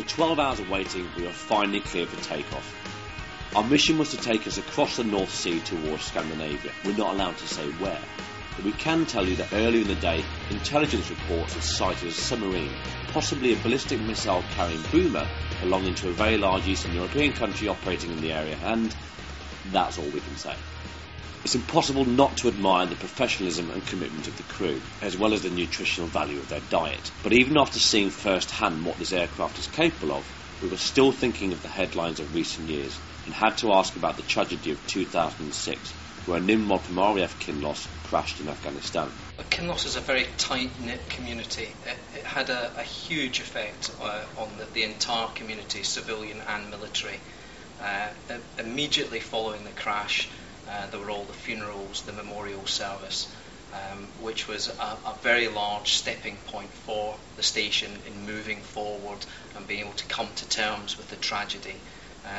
After 12 hours of waiting, we were finally cleared for takeoff. Our mission was to take us across the North Sea towards Scandinavia. We're not allowed to say where, but we can tell you that earlier in the day, intelligence reports had sighted a submarine, possibly a ballistic missile carrying boomer, belonging to a very large Eastern European country operating in the area, and that's all we can say. It's impossible not to admire the professionalism and commitment of the crew, as well as the nutritional value of their diet. But even after seeing firsthand what this aircraft is capable of, we were still thinking of the headlines of recent years, and had to ask about the tragedy of 2006, where a Nimrod from RAF Kinloss crashed in Afghanistan. Kinloss is a very tight-knit community. It had a huge effect on the entire community, civilian and military. Immediately following the crash, there were all the funerals, the memorial service, which was a very large stepping point for the station in moving forward and being able to come to terms with the tragedy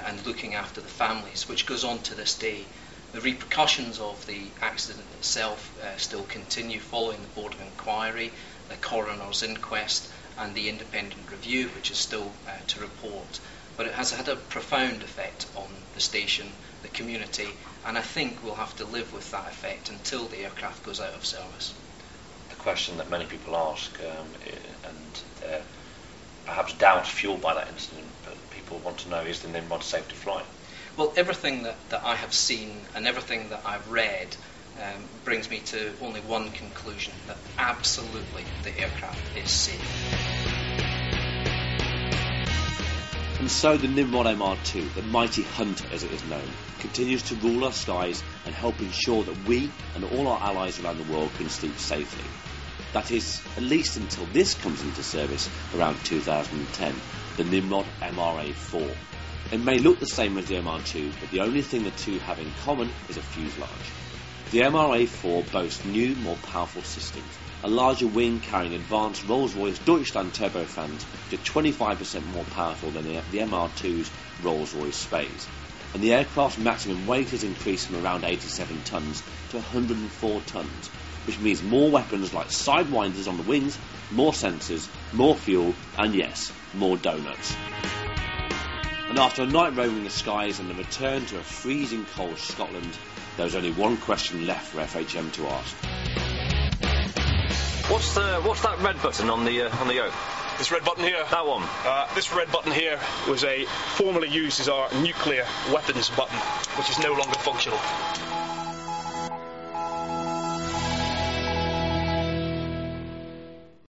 and looking after the families, which goes on to this day. The repercussions of the accident itself still continue following the Board of Inquiry, the coroner's inquest and the independent review, which is still to report. But it has had a profound effect on the station, the community, and I think we'll have to live with that effect until the aircraft goes out of service. The question that many people ask, and perhaps doubts fueled by that incident, but people want to know, is the Nimrod safe to fly? Well, everything that I have seen and everything that I've read brings me to only one conclusion, that absolutely the aircraft is safe. And so the Nimrod Mr2, the mighty hunter as it is known, continues to rule our skies and help ensure that we and all our allies around the world can sleep safely. That is, at least until this comes into service around 2010, the Nimrod MRA-4. It may look the same as the MR2, but the only thing the two have in common is a fuselage. The MRA-4 boasts new, more powerful systems, a larger wing carrying advanced Rolls-Royce Deutschland turbofans, which are 25% more powerful than the MR2's Rolls-Royce Space. And the aircraft's maximum weight has increased from around 87 tonnes to 104 tonnes, which means more weapons like sidewinders on the wings, more sensors, more fuel, and yes, more donuts. And after a night roaming the skies and a return to a freezing cold Scotland, there's only one question left for FHM to ask. What's that red button on the yoke? This red button here? That one? This red button here was formerly used as our nuclear weapons button, which is no longer functional.